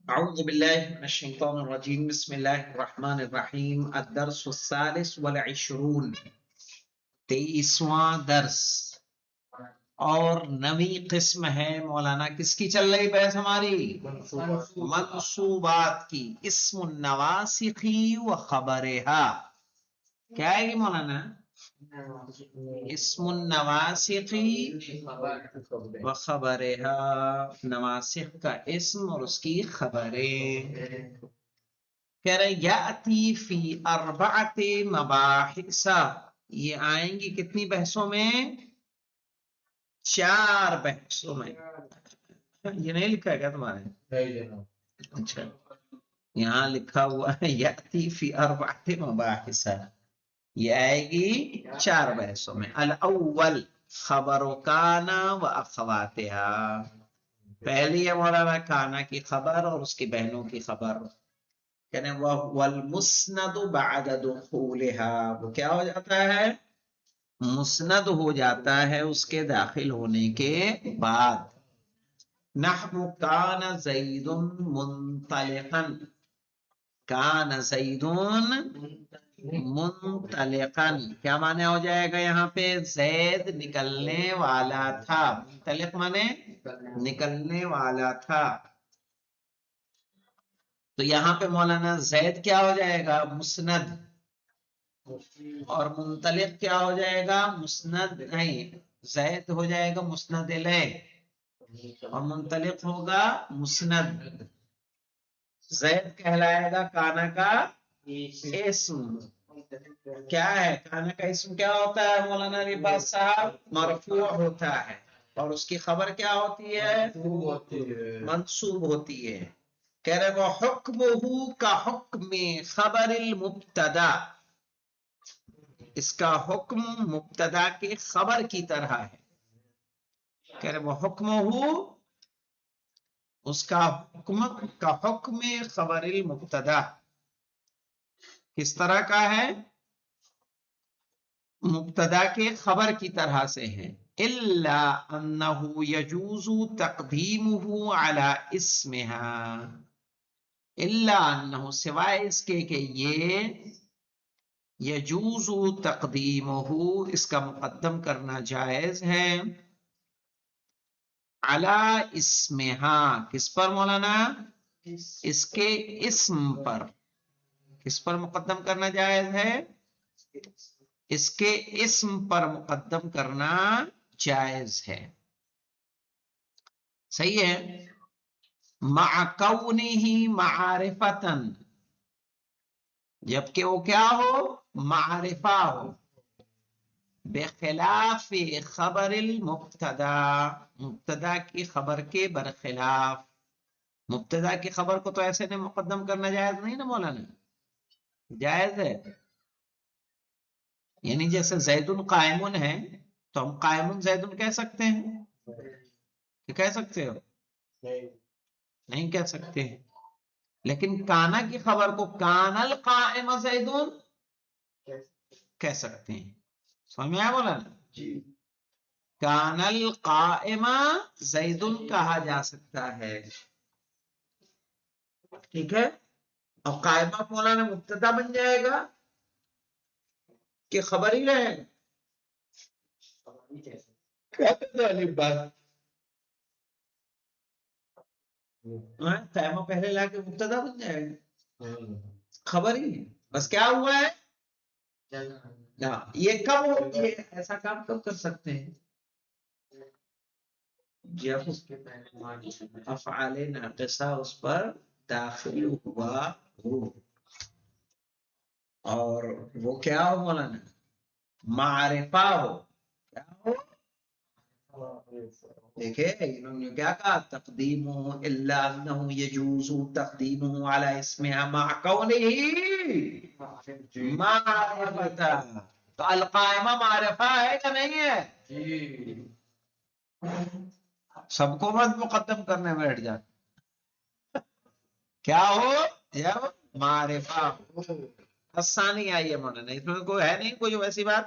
أعوذ بالله من الشيطان الرجيم بسم الله الرحمن الرحیم الدرس الثالث والعشرون 23واں درس اور نوی قسم ہے مولانا کس کی چل رہی بحث ہماری منصوبات کی اسم النواسخ و خبرها کیا ہے یہ مولانا اسم النواسخ و خبرها نواسخ کا اسم اور اس کی خبریں کہہ رہے یاتی فی اربعۃ مباحث یہ آئیں گی کتنی بحثوں میں 4 بحثوں میں یہ نہیں لکھا ہے کیا تمہارے اچھا یہاں لکھا ہوا ہے یاتی فی اربعۃ مباحث یہ آئے گی 4 بحثوں میں الاول خبر کانا و اخواتها پہلی ہے مولانا کانا کی خبر اور اس کی بہنوں کی خبر کہنے والمسند بعد دخولها وہ کیا ہو جاتا ہے مسند ہو جاتا ہے اس کے داخل ہونے کے بعد نحو کان زید منطلقا کان زید منطلقا کیا معنی ہو جائے گا یہاں پہ زید نکلنے والا تھا منطلق معنی نکلنے والا تھا تو یہاں پہ مولانا زید کیا ہو جائے گا مسند اور منطلق کیا ہو جائے گا مسند نہیں زید ہو جائے گا مسند الیہ اور منطلق ہوگا مسند زید کہلائے گا کانا کا اسم کیا ہے کانا کا اسم کیا ہوتا ہے مولانا لباس صاحب مرفوع ہوتا ہے اور اس کی خبر کیا ہوتی ہے منصوب ہوتی ہے کہہ رہے وہ حکمہ کا حکم خبر المبتدا اس کا حکم مبتدا کے خبر کی طرح ہے کہہ رہے وہ حکمہ اس کا حکم خبر المبتدا کس طرح کا ہے مبتدا کے خبر کی طرح سے ہے الا انه يجوز تقدیمه على اسمها الا انه سوائے اس کے کہ یہ یجوز تقدیمہ اس کا مقدم کرنا جائز ہے علی اسمہا کس پر مولانا اس کے اسم پر کس پر مقدم کرنا جائز ہے اس کے اسم پر مقدم کرنا جائز ہے صحیح ہے مع کونہ معرفۃ جبکہ وہ کیا ہو معرفہ ہو بخلاف خبر المبتدا مبتدا کی خبر کے برخلاف مبتدا کی خبر کو تو ایسے نہیں مقدم کرنا جائز نہیں نا مولانا جائز ہے یعنی جیسے زید قائم ہے تو ہم قائم زید کہہ سکتے ہیں کہ کہہ سکتے ہو نہیں کہہ سکتے ہیں لیکن کانا کی خبر کو کان القائم زید کہہ سکتے ہیں سمجھ میں آیا مولانا کان القائم زید کہا جا سکتا ہے ٹھیک ہے اور قائمہ مولانا مبتدا بن جائے گا کہ خبر ہی رہے قائمہ پہلے لا کے مبتدا بن جائے گا خبر ہی ہے بس کیا ہوا ہے یہ کب ہوتی ہے ایسا کام کب کر سکتے ہیں جب افعال ناقصہ اس پر داخل ہوا ہو اور وہ کیا ہو مولانا معرفہ ہو کیا ہو دیکھیں انہوں نے کیا کہا تقدیمہ الا انہ یجوز تقدیمہ علی اسمها مع کونہ معرفہ تو القائمہ معرفہ ہے کہ نہیں ہے سب کو مت مقدم کرنے بیٹھ جا کیا ہو جب معرفہ ہو آسانی آئی ہے مولانا اس میں کوئی ہے نہیں کوئی ویسی بات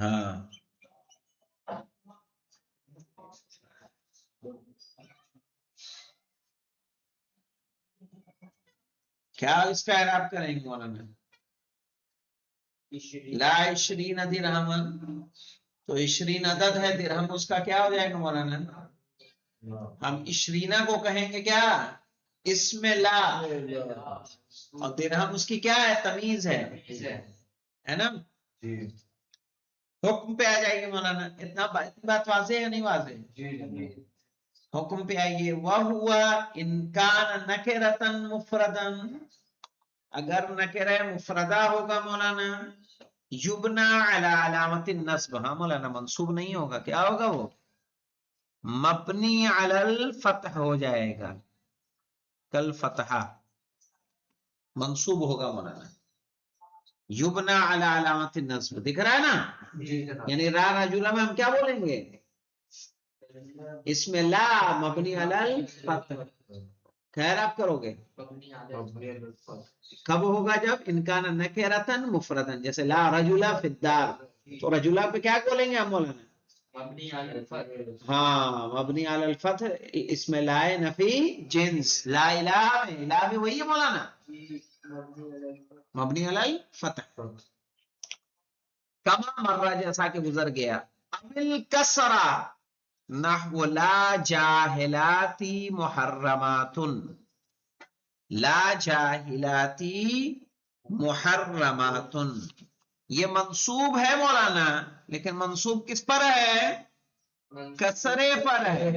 ہاں کیا اس کا اعراب کریں گے مولانا؟ لا عشرین درہمن، تو عشرین عدد ہے، درہم اس کا کیا ہو جائے گا مولانا؟ ہم عشرینہ کو کہیں گے کیا؟ اسم لا، اور درہم اس کی کیا ہے؟ تمیز ہے نا؟ حکم پہ آ جائے گی مولانا. اتنا بات واضح ہے نہیں واضح؟ حکم پہ آئیے. وَهُوَ إِنْ كَانَ نَكِرَةً مُفْرَدًا، اگر نکرہ مفردہ ہوگا مولانا، یبنا علی علامت النصب، ہاں مولانا منصوب نہیں ہوگا، کیا ہوگا وہ؟ مبنی علی الفتح ہو جائے گا، کل فتحہ منصوب ہوگا مولانا. یبنا علی علامت النصب دکھ رہا ہے نا؟ یعنی را رجلا میں ہم کیا بولیں گے؟ اس میں لا مبنی علی الفتح. خیر آپ کرو گے کب ہوگا؟ جب انکان نکرتن مفردن، جیسے لا رجلا فی الدار، تو رجلا پہ کیا بولیں گے ہم مولانا؟ ہاں مبنی علی الفتح، اس میں لا نفی جنس، لا الہ الہ بھی وہی ہے مولانا، مبنی علی الفتح. کما مرہ جیسا کہ گزر گیا. ابل کسرا نحو لا جاہلاتی محرمات، لا جاہلاتی محرمات، یہ منصوب ہے مولانا، لیکن منصوب کس پر ہے؟ کسرے پر ہے.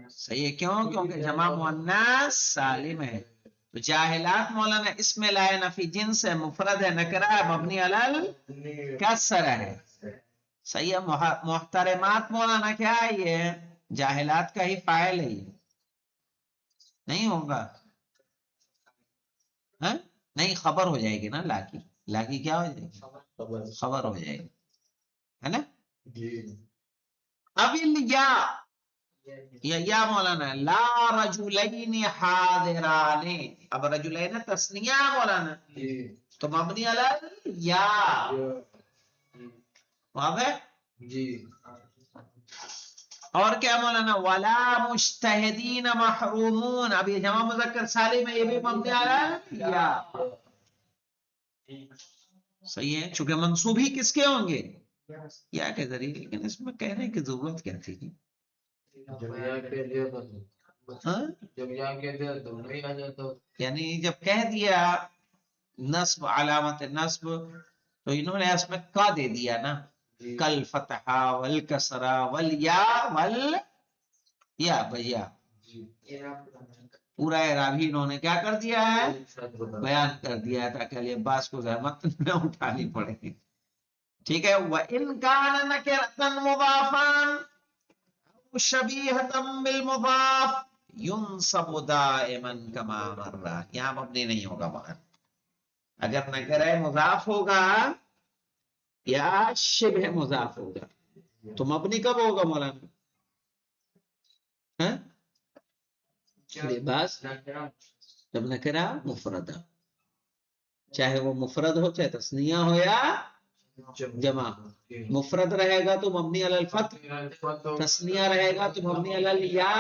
صحیح ہے، کیوں؟ کیونکہ جمع مؤنث سالم ہے. تو جاہلات مولانا اس میں لا نفی جنس ہے، مفرد ہے، نکرہ ہے، مبنی علی الکسر ہے. صحیح ہے. محترمات مولانا کیا ہے؟ یہ جاہلات کا ہی فاعل ہے، یہ نہیں ہوگا؟ ہاں نہیں، خبر ہو جائے گی نا لا کی، لا کی کیا ہو جائے گی؟ خبر ہو جائے گی، ہے نا؟ اب یا مولانا لا رجلین حاضران، اب رجلین تسنیہ مولانا، تو مبنی علی یا، واضح؟ اور کیا مولانا؟ ولا مجتہدین محرومون، اب یہ جمع مذکر سالم ہے، یہ بھی مبنی علی یا. صحیح ہے، چونکہ منصوب ہی کس کے ہوں گے؟ یا کے ذریعے. لیکن اس میں کہنے کی ضرورت کیا تھی؟ یعنی جب کہہ دیا نصب علامت نصب، تو انہوں نے اس میں کا دے دیا نا، کل فتحہ والکسرہ والیا والیا بھیا، پورا اعراب ہی انہوں نے کیا کر دیا ہے؟ بیان کر دیا ہے، تاکہ علی عباس کو زحمت نہ اٹھانی پڑے. ٹھیک ہے. وَإِنْ كَانَ نَكِرَةً مُضَافًا شَبِيهَةً بِالْمُضَافِ يُنْصَبُ دَائِمًا كَمَا مَرَّ، یہاں مبنی نہیں ہوگا وہاں. اگر نکرہ مضاف ہوگا یا شبہ مضاف ہوگا تو مبنی کب ہوگا مولانا؟ بس جب نکرہ مفردہ، چاہے وہ مفرد ہو چاہے تثنیہ ہو یا جمع. مفرد رہے گا تو مبنی علی الفتح، تثنیہ رہے گا تو مبنی علی الیا،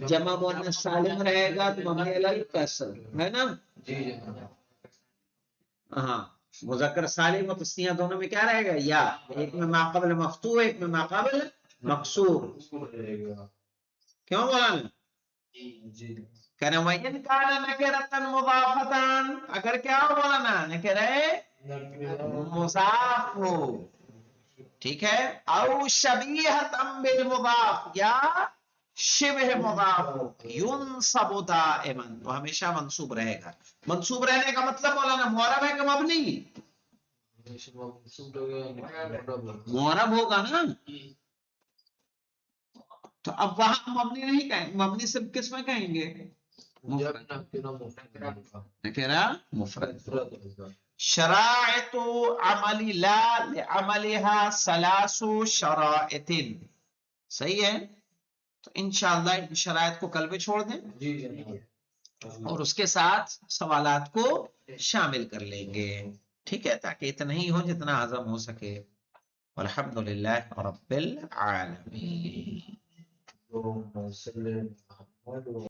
جمع مؤنث سالم رہے گا تو مبنی علی الکسر، ہے نا؟ ہاں مذکر سالم و تثنیہ دونوں میں کیا رہے گا؟ یا. ایک میں ما قبل مفتوح، ایک میں ما قبل مکسور. کیوں مولانا؟ کہنا وَإِنْ كَانَ نَكِرَةً مُضَافَةً، اگر کیا ہو مولانا؟ نکرہ مضاف ہو، ٹھیک ہے، او شبیہۃ بالمضاف، یا شبہ مضاف ہو، ينصب دائما، تو ہمیشہ منصوب رہے گا. منصوب رہنے کا مطلب مولانا معرب ہے کہ مبنی؟ معرب ہوگا نا. تو اب وہاں مبنی نہیں کہیں، مبنی صرف کس میں کہیں گے؟ نکرہ مفرد. شرائط عمل لا لعملها ثلاث شرائط، صحیح ہے. تو انشاءاللہ ان شرائط کو کل بھی چھوڑ دیں اور اس کے ساتھ سوالات کو شامل کر لیں گے. ٹھیک ہے، تاکہ اتنا ہی ہو جتنا ہضم ہو سکے. والحمدللہ رب العالمین.